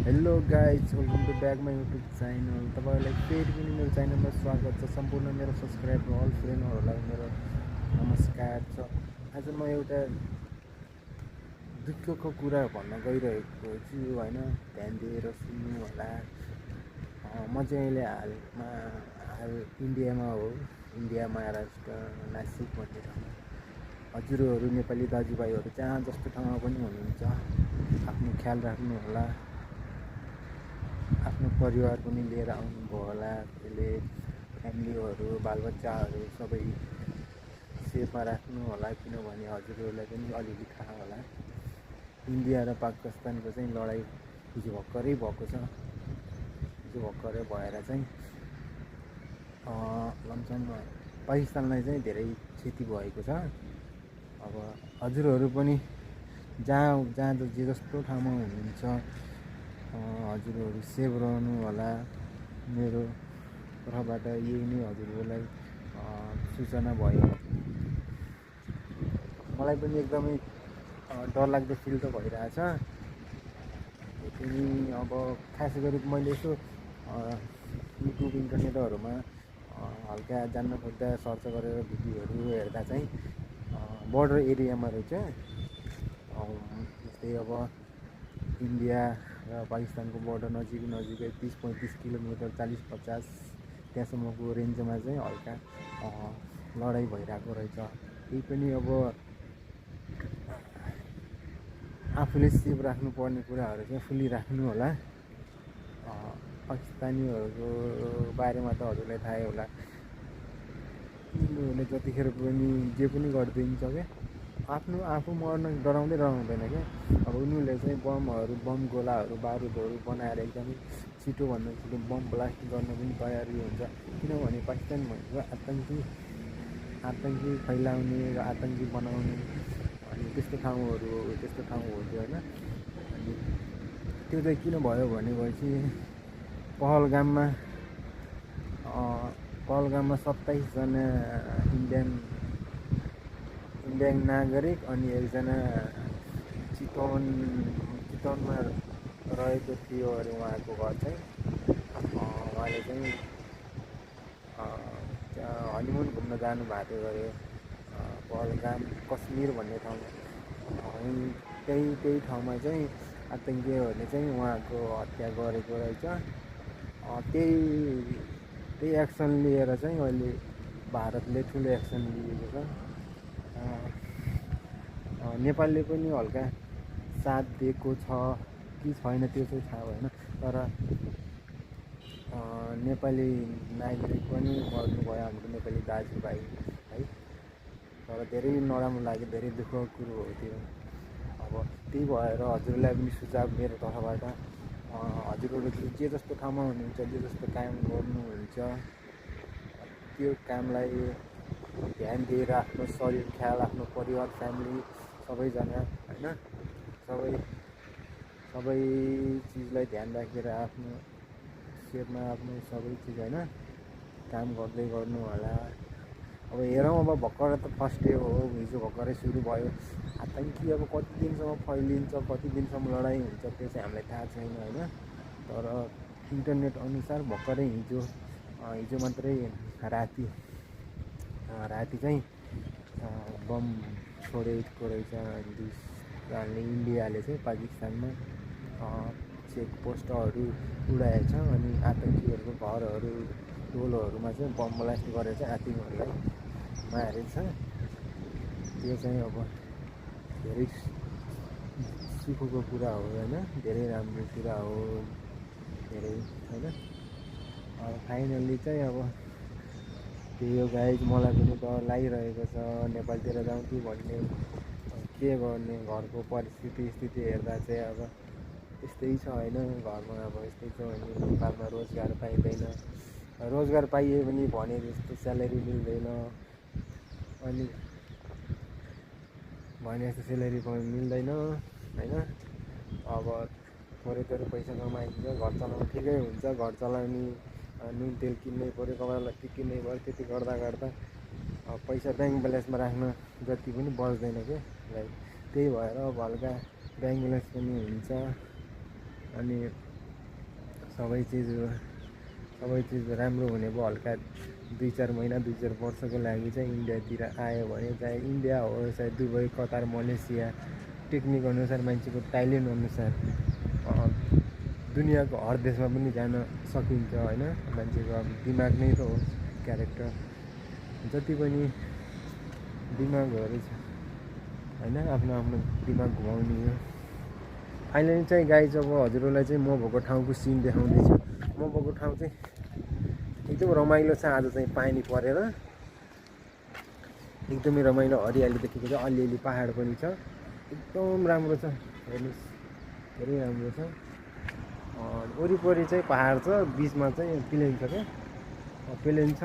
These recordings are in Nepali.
Hello guys, welcome to back my YouTube channel. तपाईँहरूलाई फेरि पनि मेरो च्यानलमा स्वागत छ। सम्पूर्ण मेरो सब्सक्राइबर अल फ्रेन्डहरूलाई मेरो नमस्कार छ। आज म एउटा दुःखको कुरा भन्न गइरहेको छु होइन, ध्यान दिएर सुन्नु होला। म चाहिँ अहिले हाल इन्डियामा हो, इन्डिया महाराष्ट्र नासिक भन्ने ठाउँमा। हजुरहरू नेपाली दाजुभाइहरू जहाँ जस्तो ठाउँमा पनि हुनुहुन्छ, आफ्नो ख्याल राख्नु होला। आफ्नो परिवार पनि लिएर आउनुभयो होला। त्यसले फ्यामिलीहरू बालबच्चाहरू सबै सेफमा राख्नु होला, किनभने हजुरहरूलाई पनि अलिअलि थाहा होला इन्डिया र पाकिस्तानको चाहिँ लडाइँ हिजो भर्खरै भएको छ। हिजो भर्खरै भएर चाहिँ लमसम पाकिस्तानलाई चाहिँ धेरै क्षति भएको छ। अब हजुरहरू पनि जहाँ जे जस्तो ठाउँमा हुनुहुन्छ, हजुरहरू सेभ रहनु होला। मेरो तर्फबाट यही नै हजुरहरूलाई सूचना भयो। मलाई पनि एकदमै डरलाग्दो फिल त भइरहेछ। पनि अब खास गरी मैले यसो युट्युब इन्टरनेटहरूमा हल्का जान्न खोज्दा सर्च गरेर भिडियोहरू हेर्दा चाहिँ बोर्डर एरियामा रहेछ। जस्तै अब इन्डिया र पाकिस्तानको बोर्डर नजिकै 30-35 किलोमिटर 40-50 त्यहाँसम्मको रेन्जमा चाहिँ हल्का लडाइँ भइरहेको रहेछ। त्यही पनि अब आफूले सेफ राख्नुपर्ने कुराहरू चाहिँ फुल्ली राख्नु होला। पाकिस्तानीहरूको बारेमा त हजुरलाई थाहै होला, उनीहरूले जतिखेर पनि जे पनि गरिदिन्छ क्या। आफू मर्न डराउँदैन क्या। अब उनीहरूले चाहिँ बम गोलाहरू बारुदहरू बनाएर एकदमै छिटोभन्दा छिटो बम ब्लास्ट गर्न पनि तयारी हुन्छ। किनभने पाकिस्तान भनेको आतङ्की फैलाउने र आतङ्की बनाउने अनि त्यस्तो ठाउँ हो त्यो होइन। अनि त्यो चाहिँ किन भयो भनेपछि पहलगाममा 27 जना इन्डियन नागरिक अनि एकजना चितवनमा रहेको थियो अरे। उहाँको घर चाहिँ उहाँले चाहिँ हनिमुन घुम्न जानुभएको थियो अरे पहलगाम कश्मीर भन्ने ठाउँमा। त्यही ठाउँमा चाहिँ आतङ्कीहरूले चाहिँ उहाँको हत्या गरेको रहेछ। त्यही एक्सन लिएर चाहिँ अहिले भारतले ठुलो एक्सन लिएको छ। नेपालले पनि हल्का साथ दिएको छ कि छैन त्यो चाहिँ थाहा भएन, तर नेपाली नागरिक पनि मर्नुभयो हाम्रो नेपाली दाजुभाइ है। तर धेरै नराम्रो लाग्यो, धेरै दुःखको कुरो हो त्यो। अब त्यही भएर हजुरलाई पनि सुझाव मेरो तर्फबाट, हजुरहरू जे जस्तो ठाउँमा हुनुहुन्छ, जे जस्तो काम गर्नुहुन्छ, त्यो कामलाई ध्यान दिएर आफ्नो शरीर ख्याल, आफ्नो परिवार फ्यामिली सबैजना होइन, सबै चिजलाई ध्यान राखेर आफ्नो सेफमा आफ्नो सबै चिज होइन काम गर्दै गर्नु होला। अब हेरौँ, अब भर्खर त फर्स्ट डे हो, हिजो भर्खरै सुरु भयो। आतङ्की अब कति दिनसम्म फैलिन्छ, कति दिनसम्म लडाइँ हुन्छ त्यो चाहिँ हामीलाई थाहा छैन होइन। तर इन्टरनेट अनुसार भर्खरै हिजो मात्रै राति चाहिँ बम छोडेको रहेछ इन्डियाले चाहिँ पाकिस्तानमा। चेकपोस्टहरू उडाएछ अनि आतङ्कीहरूको घरहरू टोलहरूमा चाहिँ बम ब्लास्ट गरेर चाहिँ आतङ्कीहरूलाई मारेछ। त्यो चाहिँ अब धेरै सुखको कुरा हो होइन, धेरै राम्रो कुरा हो धेरै होइन। फाइनल्ली चाहिँ अब त्यही हो गाइज, मलाई पनि डर लागिरहेको छ नेपालतिर जाउँ कि भन्ने। के गर्ने, घरको स्थिति हेर्दा चाहिँ अब यस्तै छ होइन। घरमा अब यस्तै छ भने नेपालमा रोजगार पाइँदैन, रोजगार पाइए पनि भने जस्तो स्यालेरी मिल्दैन, अनि भने जस्तो स्यालेरी मिल्दैन होइन। अब थोरै पैसा कमाइन्छ, घर चलाउनु ठिकै हुन्छ, घर चलाउने नुन तेल किन्नै पऱ्यो, कपडा किन्नै पऱ्यो, त्यति गर्दा पैसा ब्याङ्क ब्यालेन्समा राख्न जति पनि बच्दैन क्या लाइक। त्यही भएर अब हल्का ब्याङ्क ब्यालेन्स पनि हुन्छ अनि सबै चिज राम्रो हुने भयो। हल्का 2-4 महिना 2-4 वर्षको लागि चाहिँ इन्डियातिर आयो भने चाहे इन्डिया होस् चाहे दुबई कतार मलेसिया टेक्निक अनुसार मान्छेको ट्यालेन्ट अनुसार दुनियाँको हर देशमा पनि जान सकिन्छ होइन। मान्छेको अब दिमाग नै त हो क्यारेक्टर जति पनि दिमागहरू छ होइन आफ्नो आफ्नो दिमाग घुमाउने हो। अहिले चाहिँ गाइज अब हजुरहरूलाई चाहिँ म भएको ठाउँको सिन देखाउँदैछु। म भएको ठाउँ चाहिँ एकदम रमाइलो छ। आज चाहिँ पानी परेर एकदमै रमाइलो हरियाली देखेको छ। अलिअलि पहाड पनि छ एकदम राम्रो छ हेर्नुहोस् धेरै राम्रो छ। वरिपरि चाहिँ पहाड छ बिचमा चाहिँ प्लेन छ क्या प्लेन छ।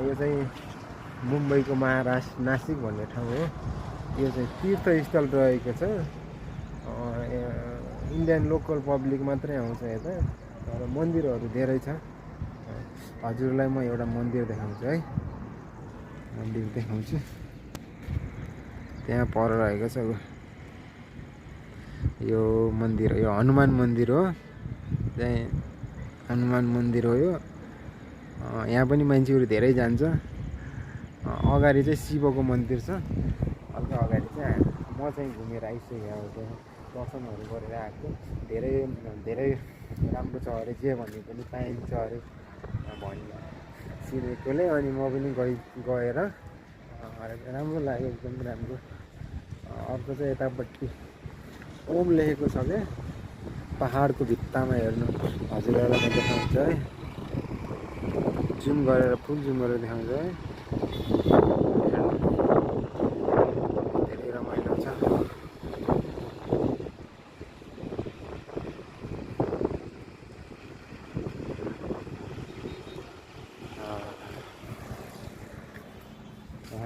यो चाहिँ मुम्बईको महाराष्ट्र नासिक भन्ने ठाउँ हो। यो चाहिँ तीर्थस्थल रहेको छ। इन्डियन लोकल पब्लिक मात्रै आउँछ यता तर मन्दिरहरू धेरै छ। हजुरलाई म एउटा मन्दिर देखाउँछु है मन्दिर देखाउँछु त्यहाँ पर रहेको छ। यो मन्दिर यो हनुमान मन्दिर हो। चाहिँ हनुमान मन्दिर हो यो। यहाँ पनि मान्छेहरू धेरै जान्छ। अगाडि चाहिँ शिवको मन्दिर छ। हल्का अगाडि चाहिँ म चाहिँ घुमेर आइसकेँ अब दर्शनहरू गरेर आएको। धेरै धेरै राम्रो छ अरे जे भन्ने पनि पाइन्छ अरे भन्ने सुनेकोले अनि म पनि गएर राम्रो लाग्यो एकदम राम्रो। अर्को चाहिँ यतापट्टि ओम लेखेको छ क्या पहाडको भित्तामा हेर्नु हजुरहरूलाई म देखाउँछु है जुम गरेर फुल जुम गरेर देखाउँछु है। धेरै रमाइलो छ।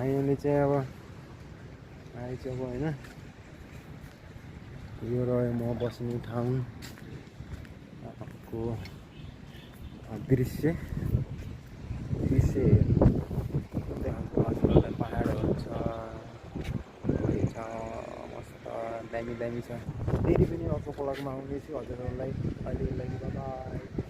अहिले चाहिँ अब आइज अब होइन यो रह्यो म बस्ने ठाउँको दृश्य देखाउँछु हजुरहरूलाई। पहाडहरू छ मस्त दामी छ। फेरि पनि अर्को पलकमा आउनेछु हजुरहरूलाई। अहिलेको लागि बाइ।